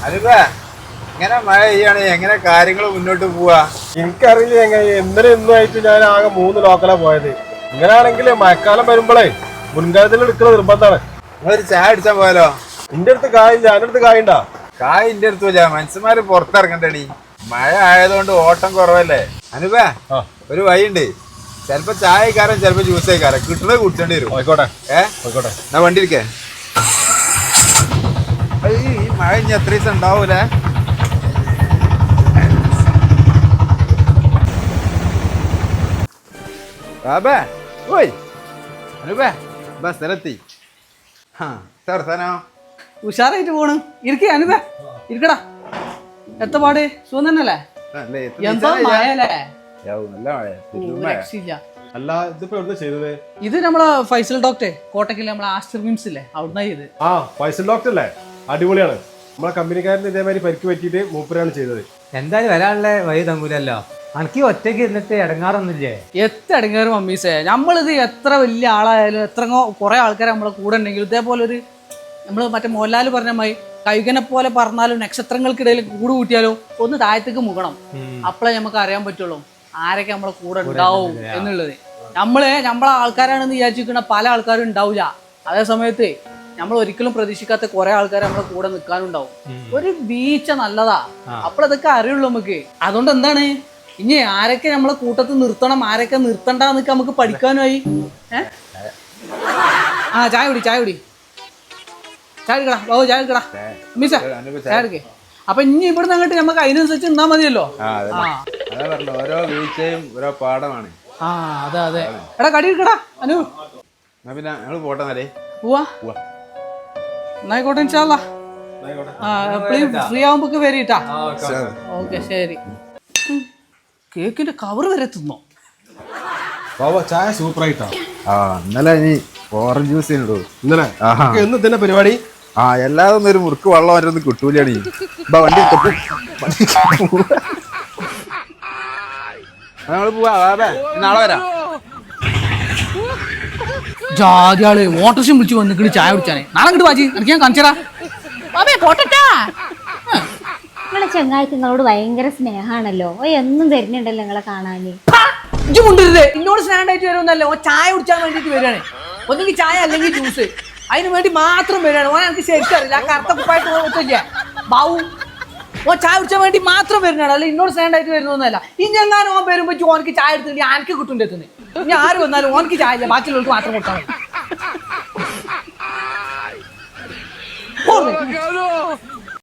അനുപേ ഇങ്ങനെ മഴ പെയ്യാണ് എങ്ങനെ കാര്യങ്ങൾ മുന്നോട്ട് പോവാ? എനിക്കറിയില്ല എങ്ങനെ ഇന്നലെ ഇന്നുമായിട്ട് ഞാൻ ആകെ 3 ലോക്കലാ പോയത്. ഇങ്ങനെയാണെങ്കിൽ മഴക്കാലം വരുമ്പോഴേ മുൻകരുതൽ എടുക്കുന്നത് നിർബന്ധമാണ്. നിങ്ങളൊരു ചായ അടിച്ചാ പോയാലോ? നിന്റെ അടുത്ത് കായില്ല, എൻ്റെ അടുത്ത് കായുണ്ടാ? കായ് എന്റെ അടുത്തില്ല, മനുഷ്യന്മാര് പുറത്തിറങ്ങണ്ടടി. മഴ ആയതുകൊണ്ട് ഓട്ടം കുറവല്ലേ. അനുപേ ഒരു വഴിയുണ്ട്, ചിലപ്പോ ചായക്കാരൻ ചിലപ്പോ ജ്യൂസ് കഴിക്കാരൻ കിട്ടുന്നത് കുടിച്ചേണ്ടി വരും. ആയിക്കോട്ടെ ആയിക്കോട്ടെ. എന്നാ വണ്ടി ഇരിക്കേ. ഈ മഴ ഇനി എത്ര ദിവസം ഉണ്ടാവൂലേ? ബാബേ ഓയ് അനുപേ ബസ്സിലെത്തി. ഉഷാറായിട്ട് പോണ്. ഇരിക്കേ അനുപേ, ഇരിക്കടാ. എത്ര പാട് സുഖം തന്നെയല്ലേ? എന്താ മഴയല്ലേ? അല്ല ഇതിപ്പോ എവിടെ ചെയ്തത്? ഇത് നമ്മളെ ഫൈസൽ ഡോക്ടർ കോട്ടക്കല് നമ്മളെ ആസ്റ്റർ മിംസ് ഇല്ലേ, അവിടുന്ന് ചെയ്ത്. ഫൈസൽ ഡോക്ടർ അല്ലേ? അടിപൊളിയാണ്. നമ്മളെ കമ്പനിക്കാരന് ഇതേമാതിരി പരിക്ക് പറ്റിയിട്ട് മൂപ്പരാണ് ചെയ്തത്. എന്തായാലും വരാനുള്ള വഴി തങ്ങൂലല്ലോ. എനിക്ക് ഒറ്റയ്ക്ക് ഇരുന്നിട്ട് ഇടങ്ങാറൊന്നുമില്ലേ? എത്ര ഇടങ്ങേറും മമ്മീസേ. നമ്മളിത് എത്ര വലിയ ആളായാലും എത്ര കുറെ ആൾക്കാർ നമ്മളെ കൂടെ ഉണ്ടെങ്കിലും ഇതേപോലെ ഒരു നമ്മൾ മറ്റേ മോഹൻലാൽ പറഞ്ഞ മായി കൈകനെ പോലെ പറഞ്ഞാലും നക്ഷത്രങ്ങൾക്കിടയിൽ കൂട് കൂട്ടിയാലോ ഒന്ന് താഴത്തേക്ക് മുകണം. അപ്പോഴേ നമുക്ക് അറിയാൻ പറ്റുള്ളൂ ആരൊക്കെ നമ്മളെ കൂടെ ഉണ്ടാവും എന്നുള്ളത്. നമ്മളെ ആൾക്കാരാണെന്ന് വിചാരിച്ചിരിക്കുന്ന പല ആൾക്കാരും ഉണ്ടാവില്ല. അതേ സമയത്ത് നമ്മൾ ഒരിക്കലും പ്രതീക്ഷിക്കാത്ത കുറെ ആൾക്കാർ നമ്മളെ കൂടെ നിൽക്കാനുണ്ടാവും. ഒരു വീഴ്ച നല്ലതാ, അപ്പോഴതൊക്കെ അറിയുള്ളൂ നമുക്ക്. അതുകൊണ്ട് എന്താണ് ഇനി ആരൊക്കെ നമ്മളെ കൂട്ടത്തിൽ നിർത്തണം ആരൊക്കെ നിർത്തണ്ടെന്നൊക്കെ നമുക്ക് പഠിക്കാനുമായി. ചായ കുടി ചായ എടുക്കടാ ബാബു, ചായ എടുക്കടാ മിസ്സ, ചായ എടുക്കേ. അപ്പൊ ഇനി ഇവിടുന്ന് അങ്ങോട്ട് നമുക്ക് അതിനനുസരിച്ച് നിന്നാ മതിയല്ലോ. ഓരോ വീഴ്ചയും ഓരോ പാഠമാണ്. അതെ അതെ. എടാ കടി എടുക്കടാ അനു. പിന്നെ ഞങ്ങള് പോട്ടെ പോവാ. എന്നായിക്കോട്ടെ ഇൻഷാല്ലാ. ഫ്രീ ആവുമ്പോ വരിട്ടാ. ഓക്കെ ശരി. കേക്കിന്റെ കവർ വരെ തിന്നോ? ചായ സൂപ്പർ ആയിട്ടാ. ഇന്നലെ ഇനി ഓറഞ്ച് ജ്യൂസ് ഇന്നലെ എന്ന് തന്നെ പരിപാടി. എല്ലാതും ഒരു മുറുക്ക് വെള്ളം അവരൊന്നും കിട്ടൂലാണ്. വണ്ടി ഞങ്ങള് പോവാ. നാളെ വരാം. ജാതിയാള് മോട്ടോർസും വിളിച്ച് വന്നിട്ട് ചായ കുടിച്ചാനേ. നാളെ ഇങ്ങോട്ട് വാജി എനിക്ക് ഞാൻ കാണിച്ചടാ. നിങ്ങളെ ചെങ്ങായിക്ക് നിങ്ങളോട് ഭയങ്കര സ്നേഹാണല്ലോ. എന്നും വരുന്നുണ്ടല്ലോ നിങ്ങളെ കാണാന്. ഇജ്ജ് കൊണ്ടുവരുത്. ഇന്നോട് സ്നാൻഡായിട്ട് വരുമെന്നല്ല, ഓ ചായ കുടിച്ചാൻ വേണ്ടിട്ട് വരികയാണ്. ഒന്നെങ്കിൽ ചായ അല്ലെങ്കിൽ ജ്യൂസ്, അതിന് വേണ്ടി മാത്രം വരികയാണ്. ഓൻ എനിക്ക് ശരിക്കും അറിയില്ല. ആ കറുത്ത കുപ്പായിട്ട് ഓർത്തില്ല ബാവു. ഓ ചായ കുടിച്ചാൻ വേണ്ടി മാത്രം വരുന്നതാണ്, അല്ല ഇന്നോട് സ്നാൻഡായിട്ട് വരുന്നൊന്നല്ല. ഇനി എങ്ങാനും ഓൻ വരുമ്പോ ഓനക്ക് ചായ എടുത്തിട്ട് ആർക്ക് കിട്ടും എത്തുന്നത്. ഇനി ആര് വന്നാലും ഓനക്ക് ചായ ഇല്ല, ബാക്കിയുള്ളവർക്ക് മാത്രം കൊടുത്താൽ മതി.